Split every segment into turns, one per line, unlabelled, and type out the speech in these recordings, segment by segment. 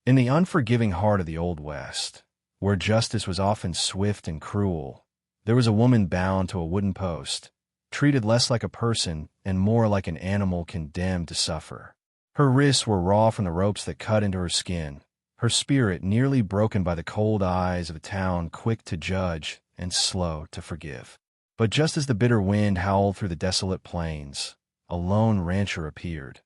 In the unforgiving heart of the Old West, where justice was often swift and cruel, there was a woman bound to a wooden post, treated less like a person and more like an animal condemned to suffer. Her wrists were raw from the ropes that cut into her skin, her spirit nearly broken by the cold eyes of a town quick to judge and slow to forgive. But just as the bitter wind howled through the desolate plains, a lone rancher appeared,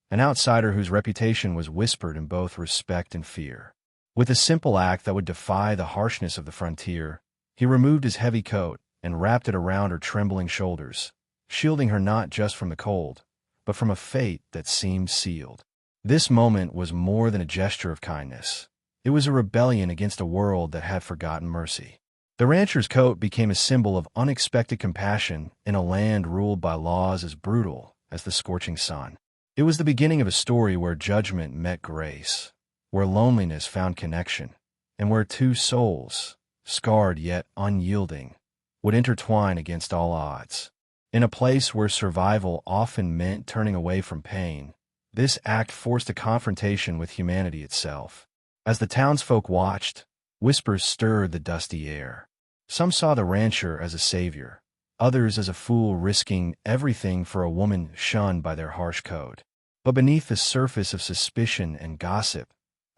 an outsider whose reputation was whispered in both respect and fear. With a simple act that would defy the harshness of the frontier, he removed his heavy coat and wrapped it around her trembling shoulders, shielding her not just from the cold, but from a fate that seemed sealed. This moment was more than a gesture of kindness. It was a rebellion against a world that had forgotten mercy. The rancher's coat became a symbol of unexpected compassion in a land ruled by laws as brutal as the scorching sun. It was the beginning of a story where judgment met grace, where loneliness found connection, and where two souls, scarred yet unyielding, would intertwine against all odds. In a place where survival often meant turning away from pain, this act forced a confrontation with humanity itself. As the townsfolk watched, whispers stirred the dusty air. Some saw the rancher as a savior, others as a fool risking everything for a woman shunned by their harsh code. But beneath the surface of suspicion and gossip,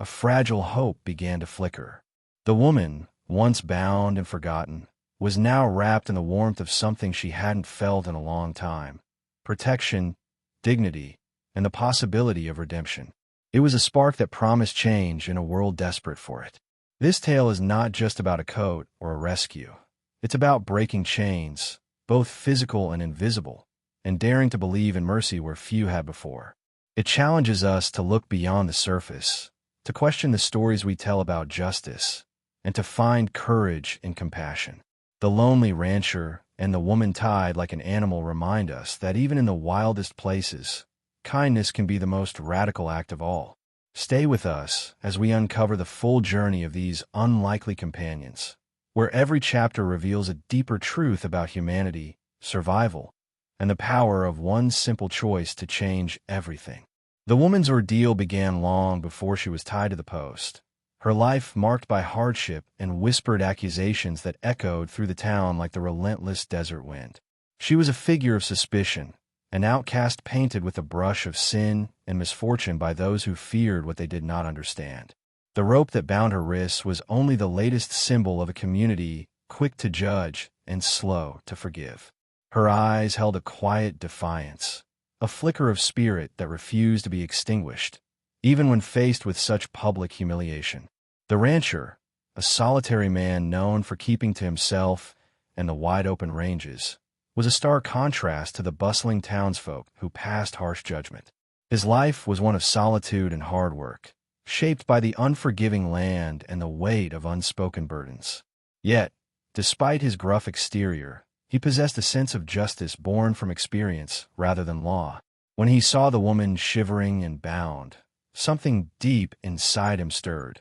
a fragile hope began to flicker. The woman, once bound and forgotten, was now wrapped in the warmth of something she hadn't felt in a long time: protection, dignity, and the possibility of redemption. It was a spark that promised change in a world desperate for it. This tale is not just about a coat or a rescue. It's about breaking chains, both physical and invisible, and daring to believe in mercy where few had before. It challenges us to look beyond the surface, to question the stories we tell about justice, and to find courage in compassion. The lonely rancher and the woman tied like an animal remind us that even in the wildest places, kindness can be the most radical act of all. Stay with us as we uncover the full journey of these unlikely companions, where every chapter reveals a deeper truth about humanity, survival, and the power of one simple choice to change everything. The woman's ordeal began long before she was tied to the post, her life marked by hardship and whispered accusations that echoed through the town like the relentless desert wind. She was a figure of suspicion, an outcast painted with a brush of sin and misfortune by those who feared what they did not understand. The rope that bound her wrists was only the latest symbol of a community quick to judge and slow to forgive. Her eyes held a quiet defiance, a flicker of spirit that refused to be extinguished, even when faced with such public humiliation. The rancher, a solitary man known for keeping to himself and the wide-open ranges, was a stark contrast to the bustling townsfolk who passed harsh judgment. His life was one of solitude and hard work, shaped by the unforgiving land and the weight of unspoken burdens. Yet, despite his gruff exterior, he possessed a sense of justice born from experience rather than law. When he saw the woman shivering and bound, something deep inside him stirred,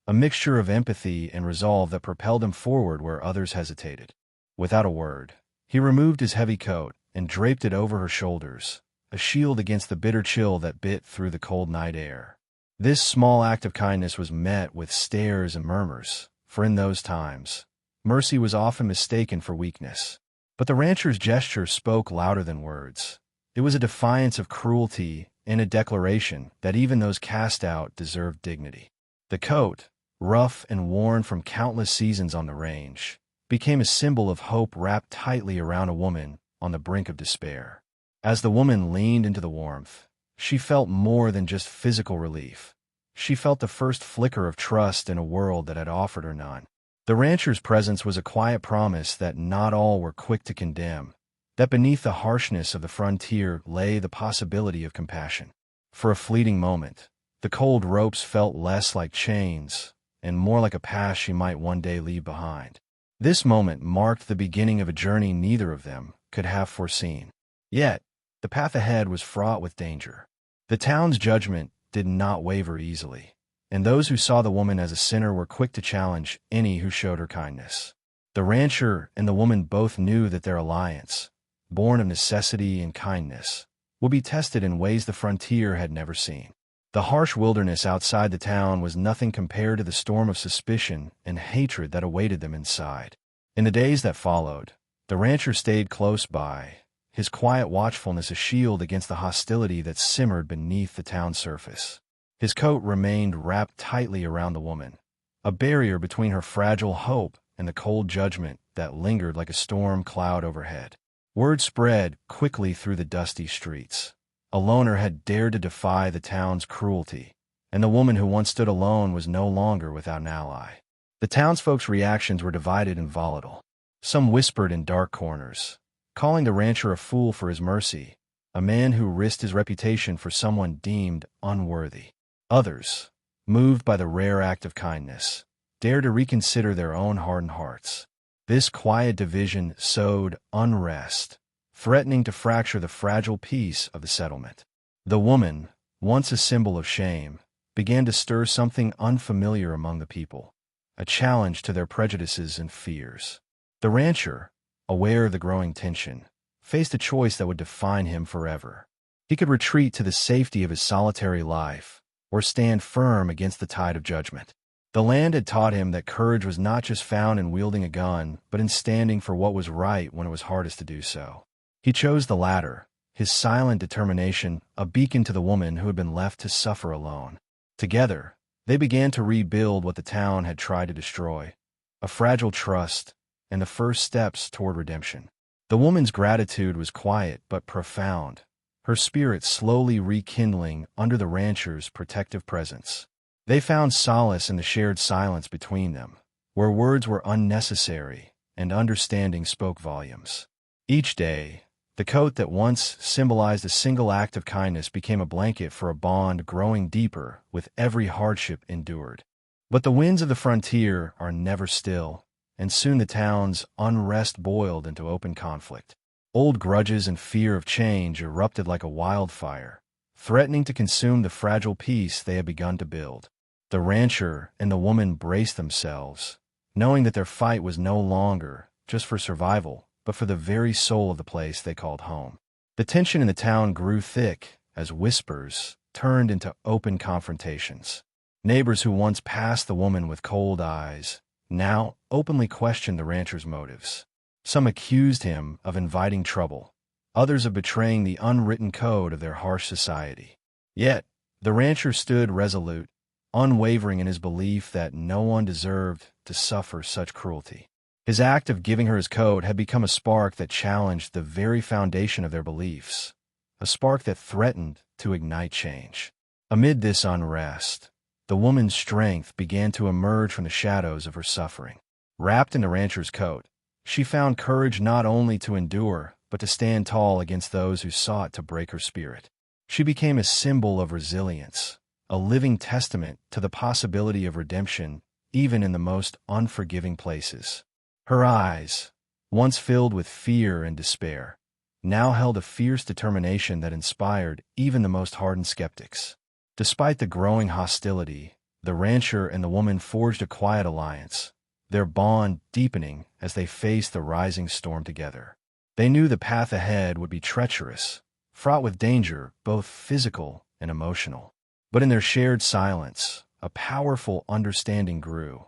a mixture of empathy and resolve that propelled him forward where others hesitated. Without a word, he removed his heavy coat and draped it over her shoulders, a shield against the bitter chill that bit through the cold night air. This small act of kindness was met with stares and murmurs, for in those times, mercy was often mistaken for weakness. But the rancher's gesture spoke louder than words. It was a defiance of cruelty and a declaration that even those cast out deserved dignity. The coat, rough and worn from countless seasons on the range, became a symbol of hope wrapped tightly around a woman on the brink of despair. As the woman leaned into the warmth, she felt more than just physical relief. She felt the first flicker of trust in a world that had offered her none. The rancher's presence was a quiet promise that not all were quick to condemn, that beneath the harshness of the frontier lay the possibility of compassion. For a fleeting moment, the cold ropes felt less like chains and more like a past she might one day leave behind. This moment marked the beginning of a journey neither of them could have foreseen. Yet, the path ahead was fraught with danger. The town's judgment did not waver easily, and those who saw the woman as a sinner were quick to challenge any who showed her kindness. The rancher and the woman both knew that their alliance, born of necessity and kindness, would be tested in ways the frontier had never seen. The harsh wilderness outside the town was nothing compared to the storm of suspicion and hatred that awaited them inside. In the days that followed, the rancher stayed close by, his quiet watchfulness a shield against the hostility that simmered beneath the town's surface. His coat remained wrapped tightly around the woman, a barrier between her fragile hope and the cold judgment that lingered like a storm cloud overhead. Word spread quickly through the dusty streets. A loner had dared to defy the town's cruelty, and the woman who once stood alone was no longer without an ally. The townsfolk's reactions were divided and volatile. Some whispered in dark corners, calling the rancher a fool for his mercy, a man who risked his reputation for someone deemed unworthy. Others, moved by the rare act of kindness, dared to reconsider their own hardened hearts. This quiet division sowed unrest, threatening to fracture the fragile peace of the settlement. The woman, once a symbol of shame, began to stir something unfamiliar among the people, a challenge to their prejudices and fears. The rancher, aware of the growing tension, faced a choice that would define him forever. He could retreat to the safety of his solitary life, or stand firm against the tide of judgment. The land had taught him that courage was not just found in wielding a gun, but in standing for what was right when it was hardest to do so. He chose the latter, his silent determination a beacon to the woman who had been left to suffer alone. Together, they began to rebuild what the town had tried to destroy, a fragile trust and the first steps toward redemption. The woman's gratitude was quiet but profound, her spirit slowly rekindling under the rancher's protective presence. They found solace in the shared silence between them, where words were unnecessary and understanding spoke volumes. Each day, the coat that once symbolized a single act of kindness became a blanket for a bond growing deeper with every hardship endured. But the winds of the frontier are never still, and soon the town's unrest boiled into open conflict. Old grudges and fear of change erupted like a wildfire, threatening to consume the fragile peace they had begun to build. The rancher and the woman braced themselves, knowing that their fight was no longer just for survival, but for the very soul of the place they called home. The tension in the town grew thick as whispers turned into open confrontations. Neighbors who once passed the woman with cold eyes now openly questioned the rancher's motives. Some accused him of inviting trouble, others of betraying the unwritten code of their harsh society. Yet, the rancher stood resolute, unwavering in his belief that no one deserved to suffer such cruelty. His act of giving her his coat had become a spark that challenged the very foundation of their beliefs, a spark that threatened to ignite change. Amid this unrest, the woman's strength began to emerge from the shadows of her suffering. Wrapped in the rancher's coat, she found courage not only to endure, but to stand tall against those who sought to break her spirit. She became a symbol of resilience, a living testament to the possibility of redemption even in the most unforgiving places. Her eyes, once filled with fear and despair, now held a fierce determination that inspired even the most hardened skeptics. Despite the growing hostility, the rancher and the woman forged a quiet alliance, their bond deepening as they faced the rising storm together. They knew the path ahead would be treacherous, fraught with danger, both physical and emotional. But in their shared silence, a powerful understanding grew,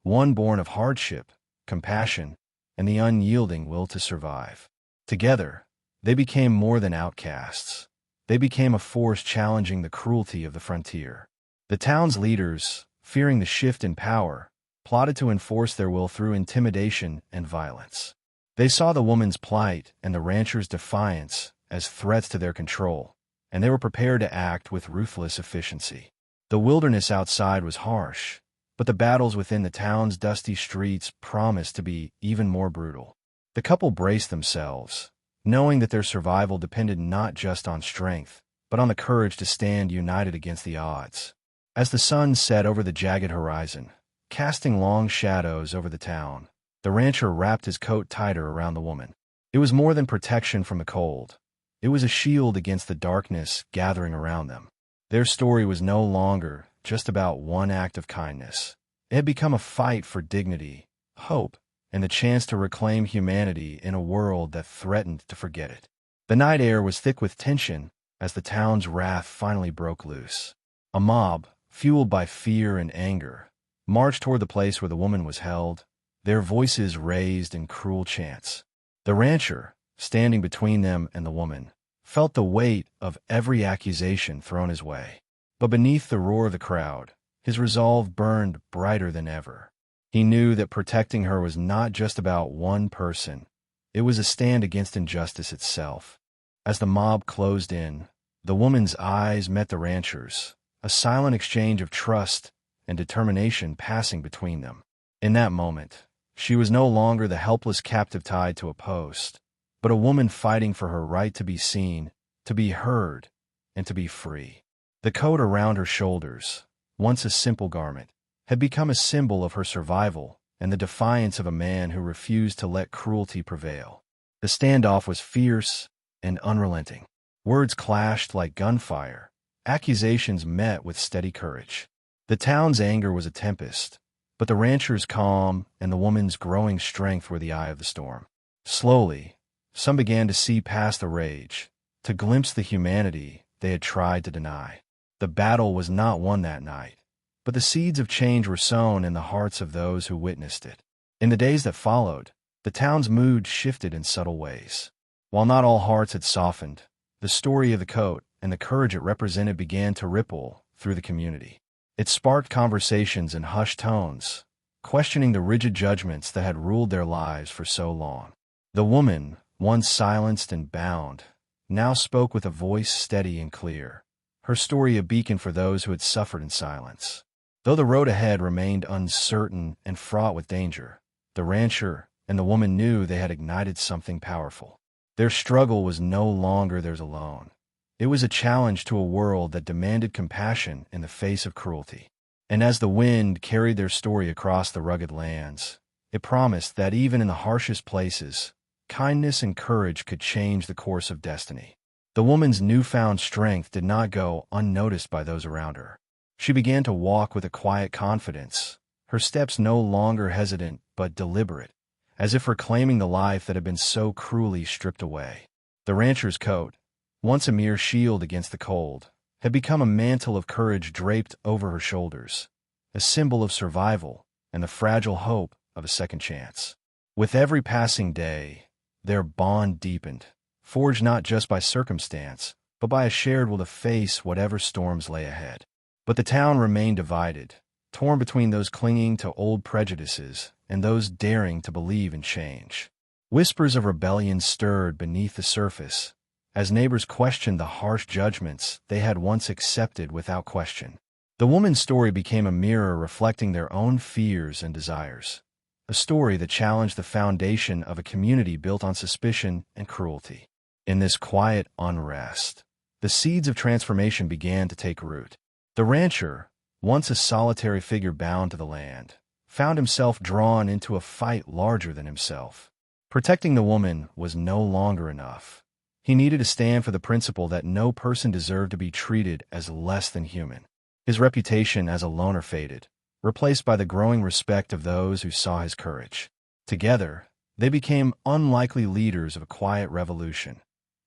one born of hardship, compassion, and the unyielding will to survive. Together, they became more than outcasts. They became a force challenging the cruelty of the frontier. The town's leaders, fearing the shift in power, plotted to enforce their will through intimidation and violence. They saw the woman's plight and the rancher's defiance as threats to their control, and they were prepared to act with ruthless efficiency. The wilderness outside was harsh, but the battles within the town's dusty streets promised to be even more brutal. The couple braced themselves, knowing that their survival depended not just on strength, but on the courage to stand united against the odds. As the sun set over the jagged horizon, casting long shadows over the town, the rancher wrapped his coat tighter around the woman. It was more than protection from the cold. It was a shield against the darkness gathering around them. Their story was no longer just about one act of kindness. It had become a fight for dignity, hope, and the chance to reclaim humanity in a world that threatened to forget it. The night air was thick with tension as the town's wrath finally broke loose. A mob, fueled by fear and anger, marched toward the place where the woman was held, their voices raised in cruel chants. The rancher, standing between them and the woman, felt the weight of every accusation thrown his way. But beneath the roar of the crowd, his resolve burned brighter than ever. He knew that protecting her was not just about one person. It was a stand against injustice itself. As the mob closed in, the woman's eyes met the rancher's, a silent exchange of trust and determination passing between them. In that moment, she was no longer the helpless captive tied to a post, but a woman fighting for her right to be seen, to be heard, and to be free. The coat around her shoulders, once a simple garment, had become a symbol of her survival and the defiance of a man who refused to let cruelty prevail. The standoff was fierce and unrelenting. Words clashed like gunfire, accusations met with steady courage. The town's anger was a tempest, but the rancher's calm and the woman's growing strength were the eye of the storm. Slowly, some began to see past the rage, to glimpse the humanity they had tried to deny. The battle was not won that night, but the seeds of change were sown in the hearts of those who witnessed it. In the days that followed, the town's mood shifted in subtle ways. While not all hearts had softened, the story of the coat and the courage it represented began to ripple through the community. It sparked conversations in hushed tones, questioning the rigid judgments that had ruled their lives for so long. The woman, once silenced and bound, now spoke with a voice steady and clear, her story a beacon for those who had suffered in silence. Though the road ahead remained uncertain and fraught with danger, the rancher and the woman knew they had ignited something powerful. Their struggle was no longer theirs alone. It was a challenge to a world that demanded compassion in the face of cruelty. And as the wind carried their story across the rugged lands, it promised that even in the harshest places, kindness and courage could change the course of destiny. The woman's newfound strength did not go unnoticed by those around her. She began to walk with a quiet confidence, her steps no longer hesitant but deliberate, as if reclaiming the life that had been so cruelly stripped away. The rancher's coat, once a mere shield against the cold, had become a mantle of courage draped over her shoulders, a symbol of survival and the fragile hope of a second chance. With every passing day, their bond deepened, forged not just by circumstance, but by a shared will to face whatever storms lay ahead. But the town remained divided, torn between those clinging to old prejudices and those daring to believe in change. Whispers of rebellion stirred beneath the surface, as neighbors questioned the harsh judgments they had once accepted without question. The woman's story became a mirror reflecting their own fears and desires, a story that challenged the foundation of a community built on suspicion and cruelty. In this quiet unrest, the seeds of transformation began to take root. The rancher, once a solitary figure bound to the land, found himself drawn into a fight larger than himself. Protecting the woman was no longer enough. He needed to stand for the principle that no person deserved to be treated as less than human. His reputation as a loner faded, replaced by the growing respect of those who saw his courage. Together, they became unlikely leaders of a quiet revolution,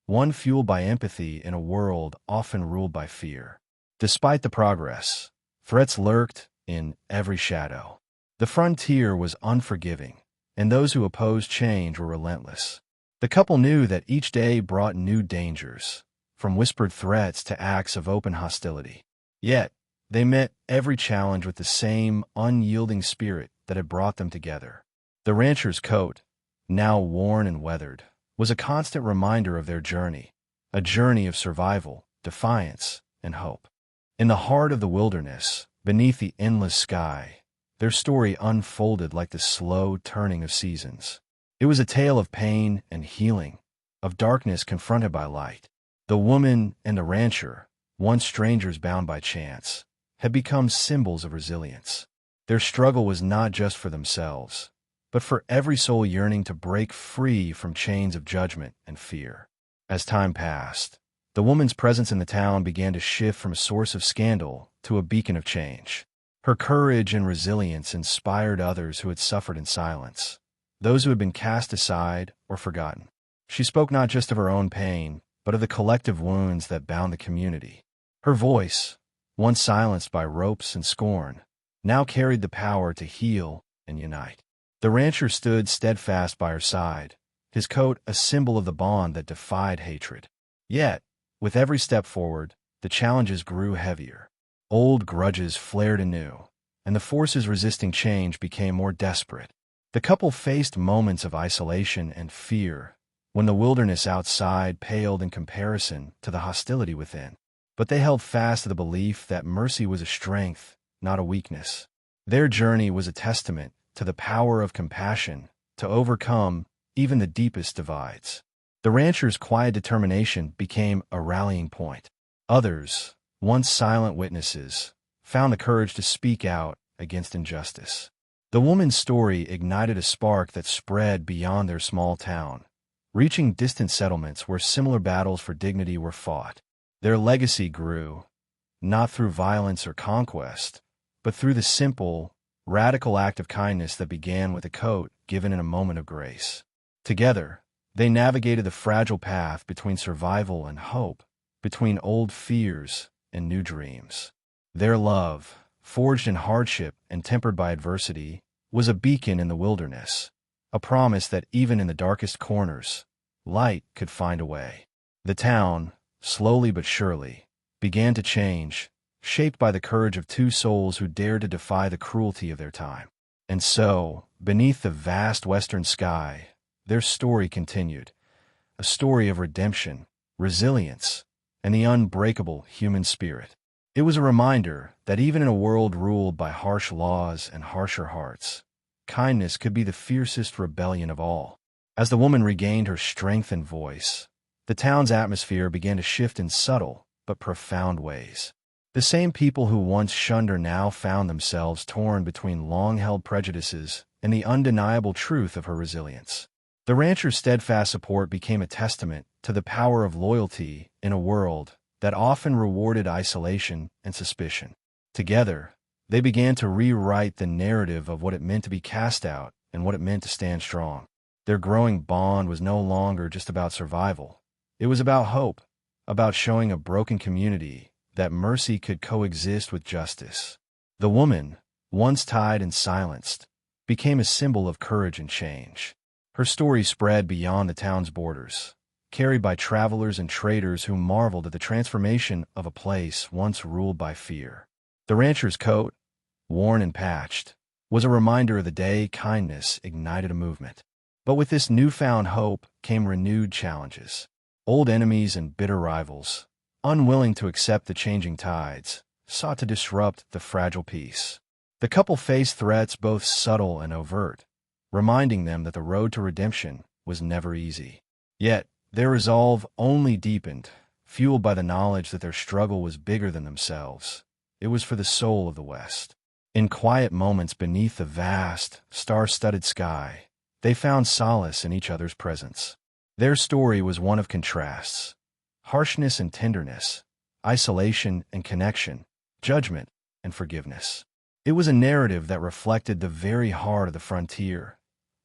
one fueled by empathy in a world often ruled by fear. Despite the progress, threats lurked in every shadow. The frontier was unforgiving, and those who opposed change were relentless. The couple knew that each day brought new dangers, from whispered threats to acts of open hostility. Yet, they met every challenge with the same unyielding spirit that had brought them together. The rancher's coat, now worn and weathered, was a constant reminder of their journey, a journey of survival, defiance, and hope. In the heart of the wilderness, beneath the endless sky, their story unfolded like the slow turning of seasons. It was a tale of pain and healing, of darkness confronted by light. The woman and the rancher, once strangers bound by chance, had become symbols of resilience. Their struggle was not just for themselves, but for every soul yearning to break free from chains of judgment and fear. As time passed, the woman's presence in the town began to shift from a source of scandal to a beacon of change. Her courage and resilience inspired others who had suffered in silence, those who had been cast aside or forgotten. She spoke not just of her own pain, but of the collective wounds that bound the community. Her voice, once silenced by ropes and scorn, now carried the power to heal and unite. The rancher stood steadfast by her side, his coat a symbol of the bond that defied hatred. Yet, with every step forward, the challenges grew heavier. Old grudges flared anew, and the forces resisting change became more desperate. The couple faced moments of isolation and fear, when the wilderness outside paled in comparison to the hostility within. But they held fast to the belief that mercy was a strength, not a weakness. Their journey was a testament to the power of compassion to overcome even the deepest divides. The rancher's quiet determination became a rallying point. Others, once silent witnesses, found the courage to speak out against injustice. The woman's story ignited a spark that spread beyond their small town, reaching distant settlements where similar battles for dignity were fought. Their legacy grew, not through violence or conquest, but through the simple, radical act of kindness that began with a coat given in a moment of grace. Together, they navigated the fragile path between survival and hope, between old fears and new dreams. Their love, forged in hardship and tempered by adversity, was a beacon in the wilderness, a promise that even in the darkest corners, light could find a way. The town, slowly but surely, began to change, shaped by the courage of two souls who dared to defy the cruelty of their time. And so, beneath the vast western sky, their story continued, a story of redemption, resilience, and the unbreakable human spirit. It was a reminder that even in a world ruled by harsh laws and harsher hearts, kindness could be the fiercest rebellion of all. As the woman regained her strength and voice, the town's atmosphere began to shift in subtle but profound ways. The same people who once shunned her now found themselves torn between long-held prejudices and the undeniable truth of her resilience. The rancher's steadfast support became a testament to the power of loyalty in a world that often rewarded isolation and suspicion. Together, they began to rewrite the narrative of what it meant to be cast out and what it meant to stand strong. Their growing bond was no longer just about survival. It was about hope, about showing a broken community that mercy could coexist with justice. The woman, once tied and silenced, became a symbol of courage and change. Her story spread beyond the town's borders, carried by travelers and traders who marveled at the transformation of a place once ruled by fear. The rancher's coat, worn and patched, was a reminder of the day kindness ignited a movement. But with this newfound hope came renewed challenges. Old enemies and bitter rivals, unwilling to accept the changing tides, sought to disrupt the fragile peace. The couple faced threats both subtle and overt, reminding them that the road to redemption was never easy. Yet, their resolve only deepened, fueled by the knowledge that their struggle was bigger than themselves. It was for the soul of the West. In quiet moments beneath the vast, star-studded sky, they found solace in each other's presence. Their story was one of contrasts, harshness and tenderness, isolation and connection, judgment and forgiveness. It was a narrative that reflected the very heart of the frontier,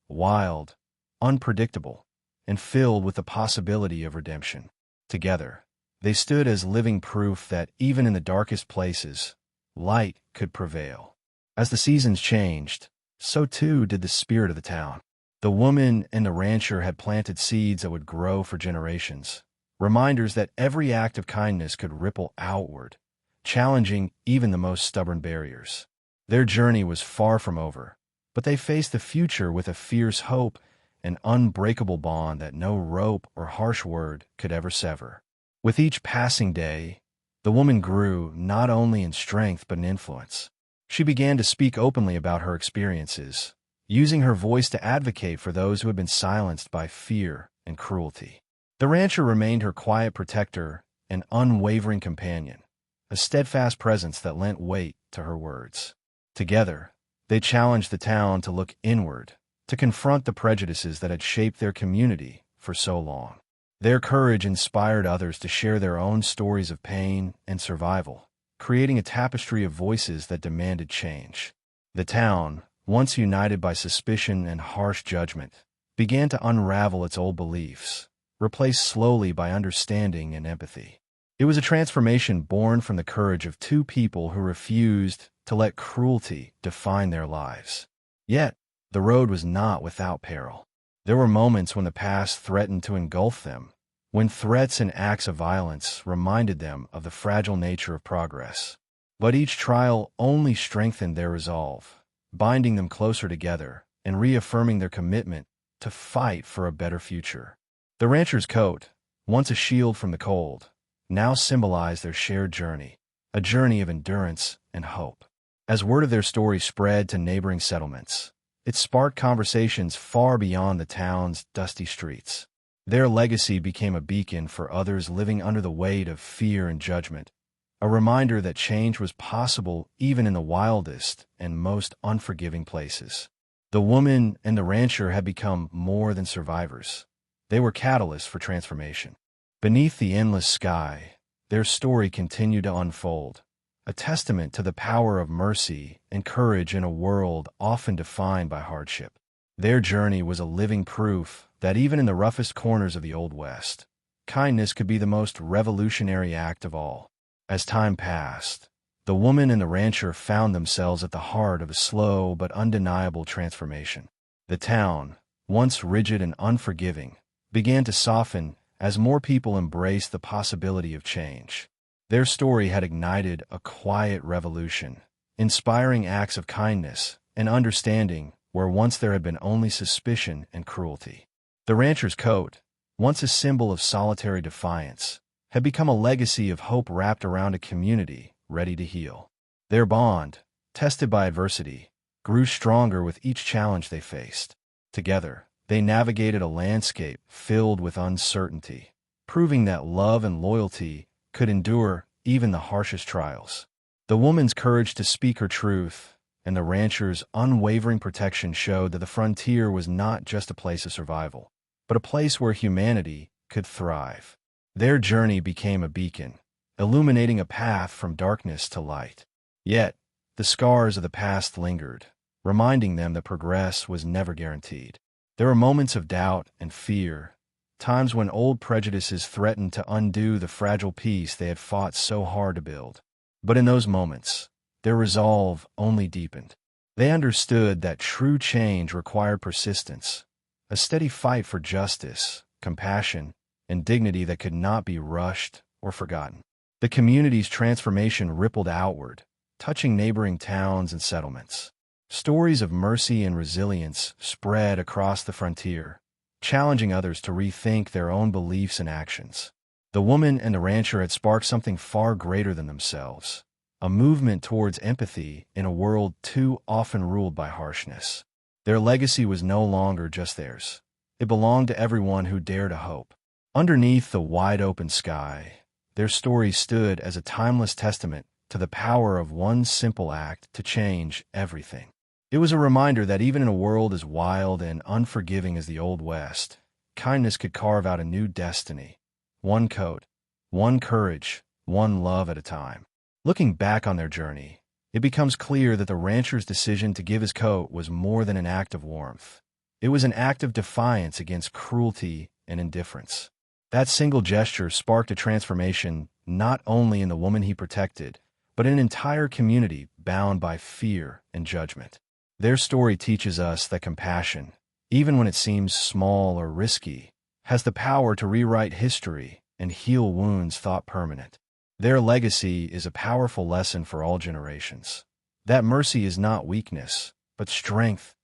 wild, unpredictable, and filled with the possibility of redemption. Together, they stood as living proof that even in the darkest places, light could prevail. As the seasons changed, so too did the spirit of the town. The woman and the rancher had planted seeds that would grow for generations, reminders that every act of kindness could ripple outward, challenging even the most stubborn barriers. Their journey was far from over, but they faced the future with a fierce hope, an unbreakable bond that no rope or harsh word could ever sever. With each passing day, the woman grew not only in strength but in influence. She began to speak openly about her experiences, using her voice to advocate for those who had been silenced by fear and cruelty. The rancher remained her quiet protector, an unwavering companion, a steadfast presence that lent weight to her words. Together, they challenged the town to look inward, to confront the prejudices that had shaped their community for so long. Their courage inspired others to share their own stories of pain and survival, creating a tapestry of voices that demanded change. The town, once united by suspicion and harsh judgment, began to unravel its old beliefs, replaced slowly by understanding and empathy. It was a transformation born from the courage of two people who refused to let cruelty define their lives. Yet, the road was not without peril. There were moments when the past threatened to engulf them, when threats and acts of violence reminded them of the fragile nature of progress. But each trial only strengthened their resolve, binding them closer together and reaffirming their commitment to fight for a better future. The rancher's coat, once a shield from the cold, now symbolized their shared journey, a journey of endurance and hope. As word of their story spread to neighboring settlements, it sparked conversations far beyond the town's dusty streets. Their legacy became a beacon for others living under the weight of fear and judgment, a reminder that change was possible even in the wildest and most unforgiving places. The woman and the rancher had become more than survivors. They were catalysts for transformation. Beneath the endless sky, their story continued to unfold, a testament to the power of mercy and courage in a world often defined by hardship. Their journey was a living proof that even in the roughest corners of the Old West, kindness could be the most revolutionary act of all. As time passed, the woman and the rancher found themselves at the heart of a slow but undeniable transformation. The town, once rigid and unforgiving, began to soften as more people embraced the possibility of change. Their story had ignited a quiet revolution, inspiring acts of kindness and understanding where once there had been only suspicion and cruelty. The rancher's coat, once a symbol of solitary defiance, had become a legacy of hope wrapped around a community ready to heal. Their bond, tested by adversity, grew stronger with each challenge they faced. Together, they navigated a landscape filled with uncertainty, proving that love and loyalty could endure even the harshest trials. The woman's courage to speak her truth and the rancher's unwavering protection showed that the frontier was not just a place of survival, but a place where humanity could thrive. Their journey became a beacon, illuminating a path from darkness to light. Yet, the scars of the past lingered, reminding them that progress was never guaranteed. There were moments of doubt and fear, times when old prejudices threatened to undo the fragile peace they had fought so hard to build. But in those moments, their resolve only deepened. They understood that true change required persistence, a steady fight for justice, compassion, and dignity that could not be rushed or forgotten. The community's transformation rippled outward, touching neighboring towns and settlements. Stories of mercy and resilience spread across the frontier, challenging others to rethink their own beliefs and actions. The woman and the rancher had sparked something far greater than themselves, a movement towards empathy in a world too often ruled by harshness. Their legacy was no longer just theirs. It belonged to everyone who dared to hope. Underneath the wide-open sky, their story stood as a timeless testament to the power of one simple act to change everything. It was a reminder that even in a world as wild and unforgiving as the Old West, kindness could carve out a new destiny, one coat, one courage, one love at a time. Looking back on their journey, it becomes clear that the rancher's decision to give his coat was more than an act of warmth. It was an act of defiance against cruelty and indifference. That single gesture sparked a transformation not only in the woman he protected, but in an entire community bound by fear and judgment. Their story teaches us that compassion, even when it seems small or risky, has the power to rewrite history and heal wounds thought permanent. Their legacy is a powerful lesson for all generations. That mercy is not weakness, but strength.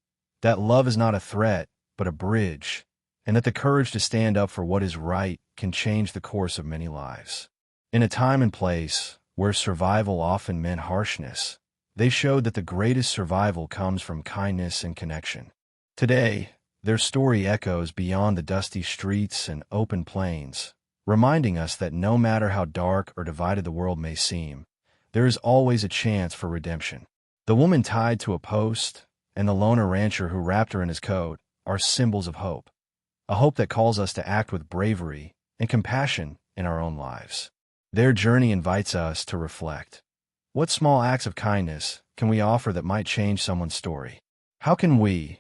That love is not a threat, but a bridge. And that the courage to stand up for what is right can change the course of many lives. In a time and place where survival often meant harshness, they showed that the greatest survival comes from kindness and connection. Today, their story echoes beyond the dusty streets and open plains, reminding us that no matter how dark or divided the world may seem, there is always a chance for redemption. The woman tied to a post and the loner rancher who wrapped her in his coat are symbols of hope, a hope that calls us to act with bravery and compassion in our own lives. Their journey invites us to reflect. What small acts of kindness can we offer that might change someone's story? How can we,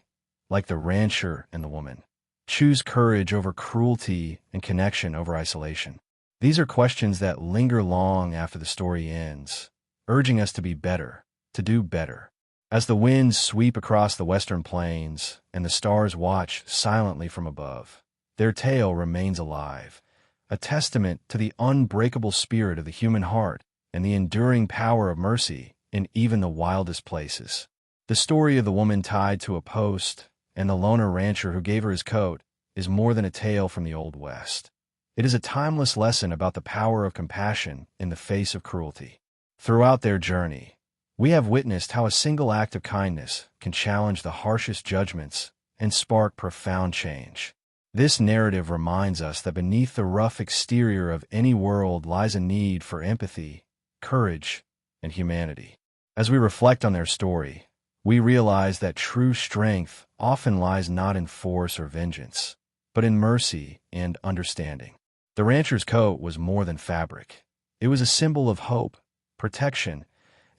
like the rancher and the woman, choose courage over cruelty and connection over isolation? These are questions that linger long after the story ends, urging us to be better, to do better. As the winds sweep across the western plains and the stars watch silently from above, their tale remains alive, a testament to the unbreakable spirit of the human heart and the enduring power of mercy in even the wildest places. The story of the woman tied to a post and the loner rancher who gave her his coat is more than a tale from the Old West. It is a timeless lesson about the power of compassion in the face of cruelty. Throughout their journey, we have witnessed how a single act of kindness can challenge the harshest judgments and spark profound change. This narrative reminds us that beneath the rough exterior of any world lies a need for empathy, courage, and humanity. As we reflect on their story, we realize that true strength often lies not in force or vengeance, but in mercy and understanding. The rancher's coat was more than fabric. It was a symbol of hope, protection,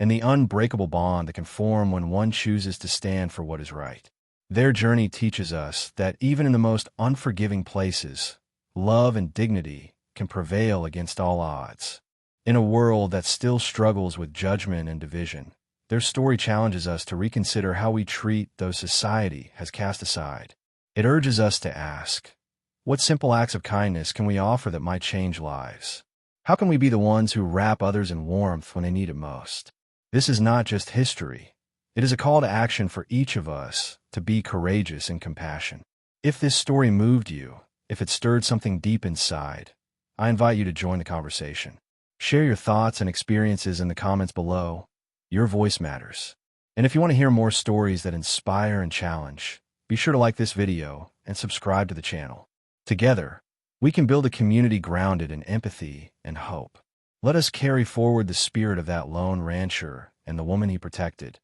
and the unbreakable bond that can form when one chooses to stand for what is right. Their journey teaches us that even in the most unforgiving places, love and dignity can prevail against all odds. In a world that still struggles with judgment and division, their story challenges us to reconsider how we treat those society has cast aside. It urges us to ask, what simple acts of kindness can we offer that might change lives? How can we be the ones who wrap others in warmth when they need it most? This is not just history. It is a call to action for each of us to be courageous in compassion. If this story moved you, if it stirred something deep inside, I invite you to join the conversation. Share your thoughts and experiences in the comments below. Your voice matters. And if you want to hear more stories that inspire and challenge, be sure to like this video and subscribe to the channel. Together, we can build a community grounded in empathy and hope. Let us carry forward the spirit of that lone rancher and the woman he protected,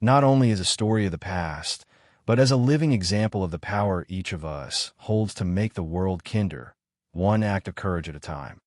not only as a story of the past, but as a living example of the power each of us holds to make the world kinder, one act of courage at a time.